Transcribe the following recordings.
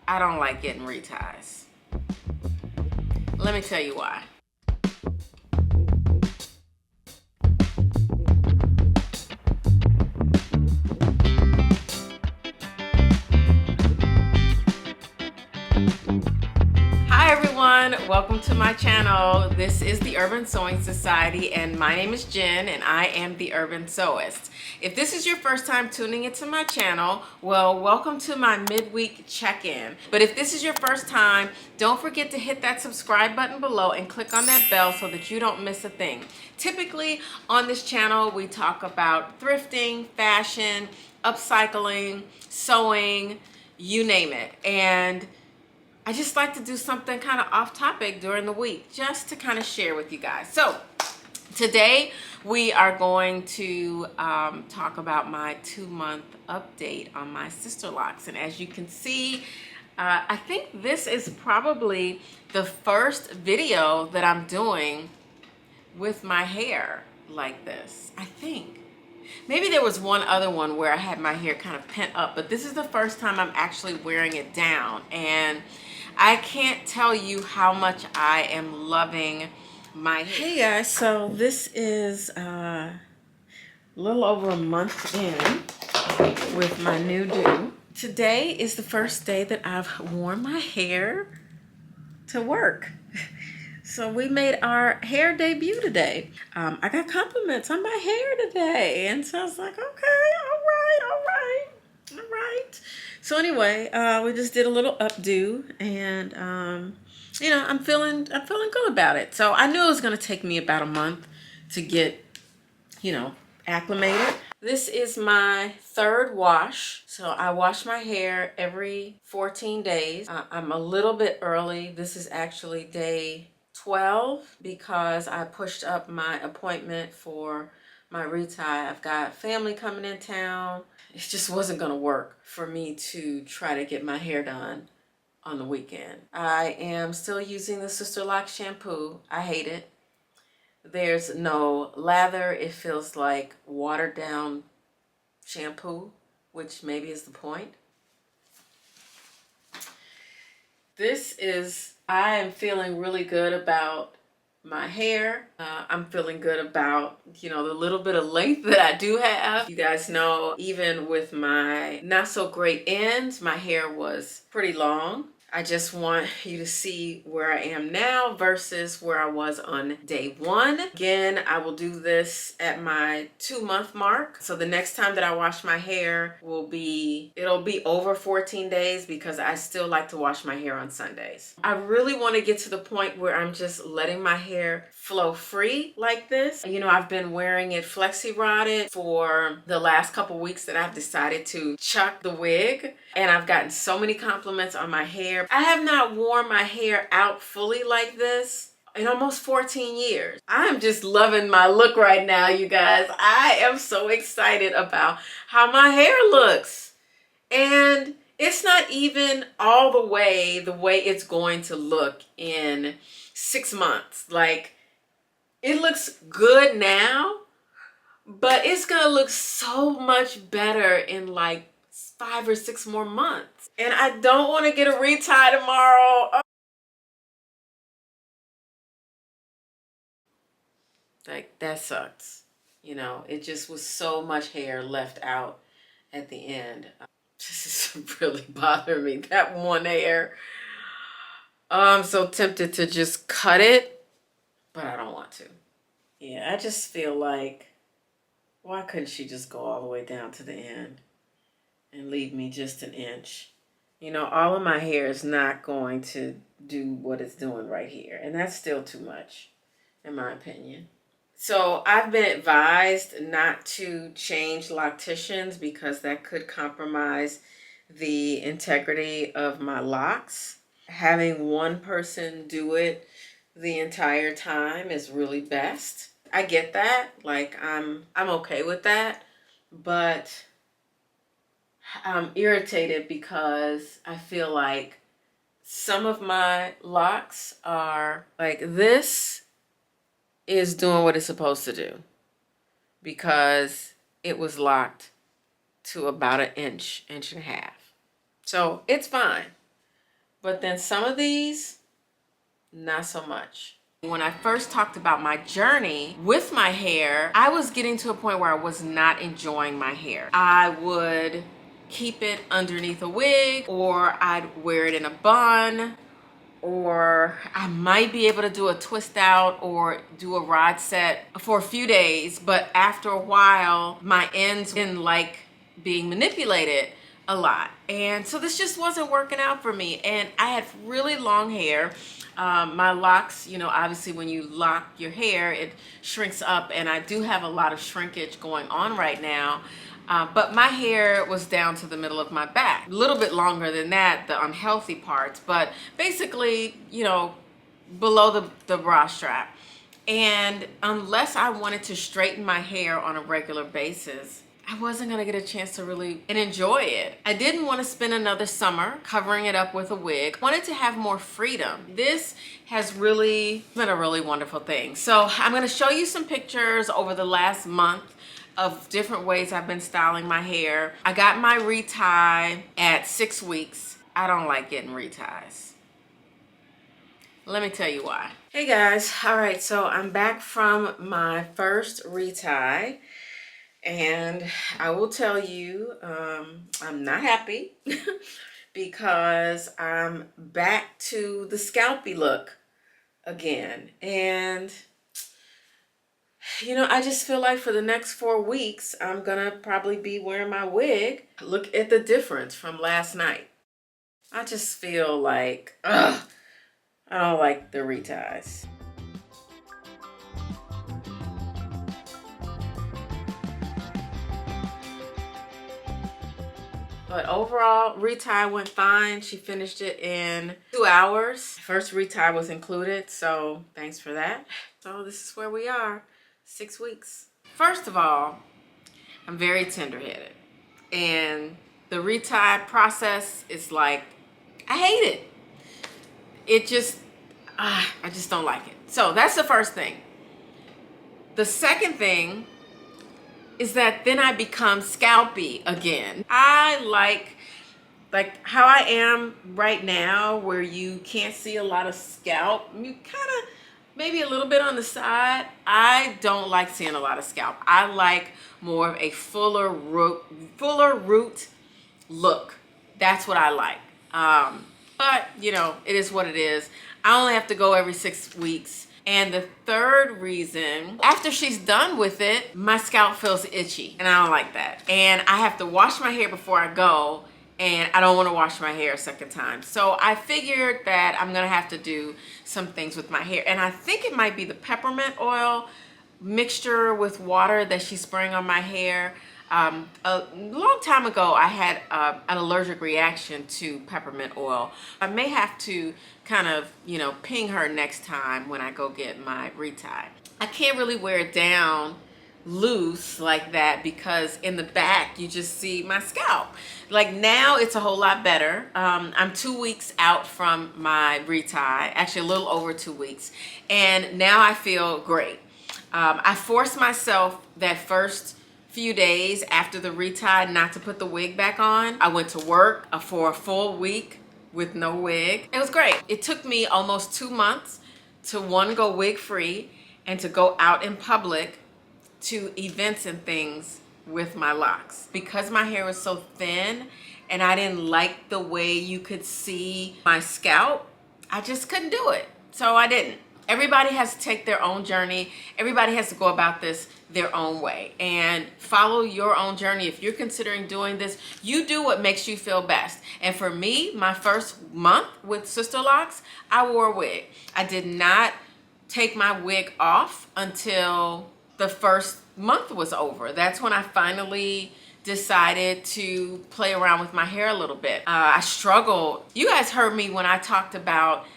I don't like getting reties. Let me tell you why. Hi everyone, welcome to my channel. This is the Urban Sewing Society and my name is Jen and I am the Urban Sewist. If this is your first time tuning into my channel, well, welcome to my midweek check-in. But if this is your first time, don't forget to hit that subscribe button below and click on that bell so that you don't miss a thing. Typically on this channel, we talk about thrifting, fashion, upcycling, sewing, you name it. And I just like to do something kind of off topic during the week just to kind of share with you guys. So today we are going to talk about my 2-month update on my Sisterlocks. And as you can see, I think this is probably the first video that I'm doing with my hair like this, I think. Maybe there was one other one where I had my hair kind of pent up, but this is the first time I'm actually wearing it down. And I can't tell you how much I am loving my hair. Hey guys, so this is a little over a month in with my new do. Today is the first day that I've worn my hair to work. So we made our hair debut today. I got compliments on my hair today. And so I was like, okay, all right. So anyway, we just did a little updo and, you know, I'm feeling good about it. So I knew it was going to take me about a month to get, you know, acclimated. This is my third wash. So I wash my hair every 14 days. I'm a little bit early. This is actually day 12 because I pushed up my appointment for my retie. I've got family coming in town. It just wasn't gonna work for me to try to get my hair done on the weekend. I am still using the Sisterlocked shampoo. I hate it. There's no lather. It feels like watered down shampoo, which maybe is the point. I am feeling really good about my hair. I'm feeling good about, you know, the little bit of length that I do have. You guys know, even with my not so great ends, my hair was pretty long. I just want you to see where I am now versus where I was on day 1. Again, I will do this at my 2-month mark. So the next time that I wash my hair it'll be over 14 days because I still like to wash my hair on Sundays. I really want to get to the point where I'm just letting my hair flow free like this. You know, I've been wearing it flexi rodded for the last couple weeks that I've decided to chuck the wig. And I've gotten so many compliments on my hair. I have not worn my hair out fully like this in almost 14 years. I'm just loving my look right now, you guys. I am so excited about how my hair looks. And it's not even all the way it's going to look in 6 months. Like, it looks good now, but it's gonna look so much better in like 5 or 6 more months. And I don't want to get a retie tomorrow. Oh. Like, that sucks. You know, it just was so much hair left out at the end. This is really bothering me, that one hair. I'm so tempted to just cut it, but I don't want to. Yeah, I just feel like, why couldn't she just go all the way down to the end and leave me just an inch? You know, all of my hair is not going to do what it's doing right here. And that's still too much, in my opinion. So I've been advised not to change locticians because that could compromise the integrity of my locks. Having one person do it the entire time is really best. I get that. Like, I'm okay with that. But I'm irritated because I feel like some of my locks are like, this is doing what it's supposed to do because it was locked to about an inch and a half. So it's fine. but then some of these, not so much. When I first talked about my journey with my hair, I was getting to a point where I was not enjoying my hair. I would keep it underneath a wig, or I'd wear it in a bun, or I might be able to do a twist out or do a rod set for a few days, but after a while, my ends didn't like being manipulated a lot. And so this just wasn't working out for me. And I had really long hair. My locks, you know, obviously when you lock your hair, it shrinks up, and I do have a lot of shrinkage going on right now. But my hair was down to the middle of my back. A little bit longer than that, the unhealthy parts, but basically, you know, below the bra strap. And unless I wanted to straighten my hair on a regular basis, I wasn't gonna get a chance to really enjoy it. I didn't want to spend another summer covering it up with a wig. I wanted to have more freedom. This has really been a really wonderful thing. So I'm gonna show you some pictures over the last month of different ways I've been styling my hair. I got my retie at 6 weeks. I don't like getting reties. Let me tell you why. Hey guys, all right, so I'm back from my first retie, and I will tell you, I'm not happy because I'm back to the scalpy look again. And you know, I just feel like for the next 4 weeks, I'm gonna probably be wearing my wig. Look at the difference from last night. I just feel like, ugh, I don't like the reties. But overall, retie went fine. She finished it in 2 hours. First retie was included, so thanks for that. So this is where we are. 6 weeks. First of all, I'm very tender-headed, and the retie process is like, I hate it. It just, I just don't like it. So that's the first thing. The second thing is that then I become scalpy again. I like how I am right now, where you can't see a lot of scalp. You kind of, maybe a little bit on the side. I don't like seeing a lot of scalp. I like more of a fuller root look. That's what I like. But you know, it is what it is. I only have to go every 6 weeks. And the third reason, after she's done with it, my scalp feels itchy, and I don't like that. And I have to wash my hair before I go, and I don't want to wash my hair a second time. So I figured that I'm gonna have to do some things with my hair. And I think it might be the peppermint oil mixture with water that she's spraying on my hair. A long time ago, I had an allergic reaction to peppermint oil. I may have to kind of, you know, ping her next time when I go get my retie. I can't really wear it down loose like that because in the back you just see my scalp. Like now it's a whole lot better. I'm 2 weeks out from my retie, actually a little over 2 weeks, and now I feel great. I forced myself that first few days after the retie not to put the wig back on. I went to work for a full week with no wig. It was great. It took me almost 2 months to, one, go wig free, and to go out in public to events and things with my locks. Because my hair was so thin and I didn't like the way you could see my scalp, I just couldn't do it. So I didn't. Everybody has to take their own journey. Everybody has to go about this their own way and follow your own journey. If you're considering doing this, you do what makes you feel best. And for me, my first month with Sisterlocked, I wore a wig. I did not take my wig off until the first month was over. That's when I finally decided to play around with my hair a little bit. I struggled. You guys heard me when I talked about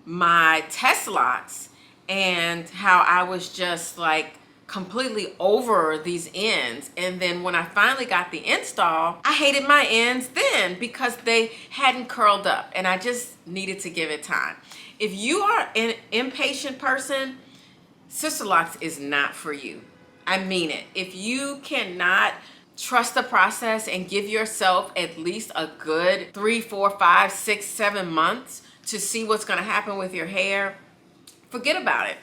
my test locks and how I was just like completely over these ends. And then when I finally got the install, I hated my ends then because they hadn't curled up, and I just needed to give it time. If you are an impatient person, Sisterlocked is not for you. I mean it. If you cannot trust the process and give yourself at least a good 3, 4, 5, 6, 7 months to see what's going to happen with your hair, forget about it.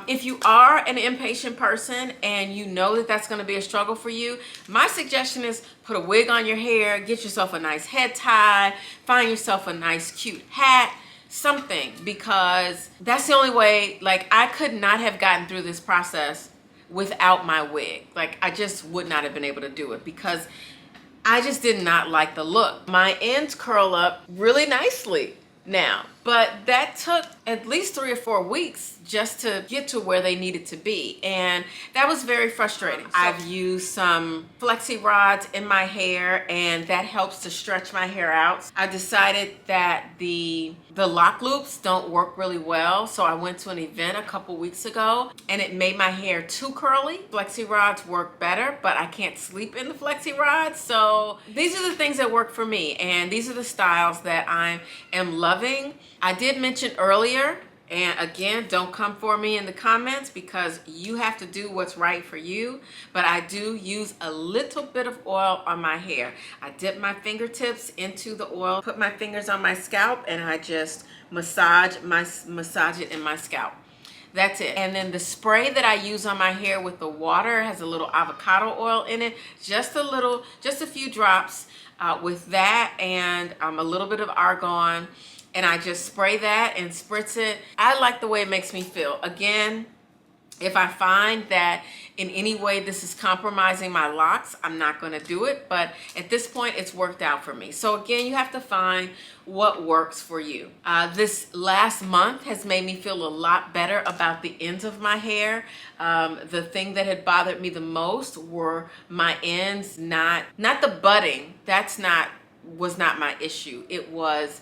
If you are an impatient person and you know that that's going to be a struggle for you, my suggestion is put a wig on your hair, get yourself a nice head tie, find yourself a nice cute hat, something, because that's the only way. Like, I could not have gotten through this process without my wig. Like, I just would not have been able to do it because I just did not like the look. My ends curl up really nicely now, but that took at least 3 or 4 weeks just to get to where they needed to be, and that was very frustrating. I've used some flexi rods in my hair, and that helps to stretch my hair out. I decided that the lock loops don't work really well, so I went to an event a couple weeks ago and it made my hair too curly. Flexi rods work better, but I can't sleep in the flexi rods, so these are the things that work for me, and these are the styles that I am loving. I did mention earlier, and again, don't come for me in the comments because you have to do what's right for you, but I do use a little bit of oil on my hair. I dip my fingertips into the oil, put my fingers on my scalp, and I just massage it in my scalp. That's it. And then the spray that I use on my hair with the water has a little avocado oil in it, just a few drops with that, and a little bit of argan. And I just spray that and spritz it. I like the way it makes me feel. Again, if I find that in any way this is compromising my locks, I'm not gonna do it. But at this point, it's worked out for me. So again, you have to find what works for you. This last month has made me feel a lot better about the ends of my hair. The thing that had bothered me the most were my ends, not the budding. Was not my issue. It was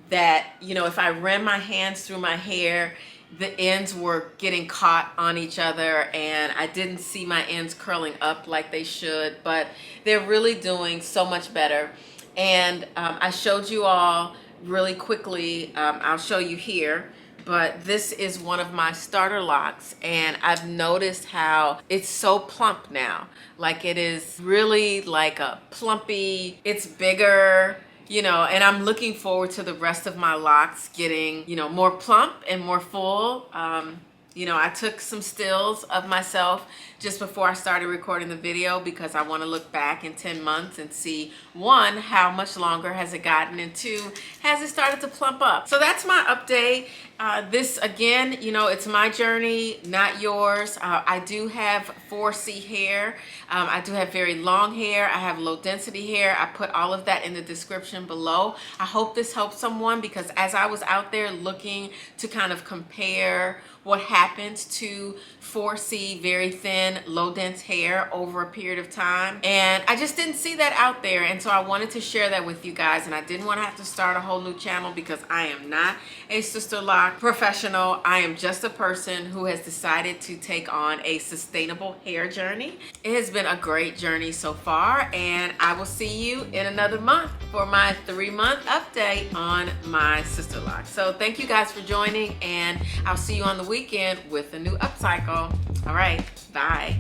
that, you know, if I ran my hands through my hair, the ends were getting caught on each other, and I didn't see my ends curling up like they should, but they're really doing so much better. And I showed you all really quickly, I'll show you here, but this is one of my starter locks, and I've noticed how it's so plump now. Like, it is really like a plumpy, it's bigger, you know, and I'm looking forward to the rest of my locks getting, you know, more plump and more full. You know, I took some stills of myself just before I started recording the video because I want to look back in 10 months and see, 1, how much longer has it gotten, and 2, has it started to plump up? So that's my update. This, again, you know, it's my journey, not yours. I do have 4C hair. I do have very long hair. I have low density hair. I put all of that in the description below. I hope this helps someone, because as I was out there looking to kind of compare what happens to 4C, very thin, low dense hair over a period of time, and I just didn't see that out there, and so I wanted to share that with you guys. And I didn't want to have to start a whole new channel because I am not a Sisterlocked professional. I am just a person who has decided to take on a sustainable hair journey. It has been a great journey so far, and I will see you in another month for my 3-month update on my Sisterlocked. So thank you guys for joining, and I'll see you on the weekend with a new upcycle. All right, bye.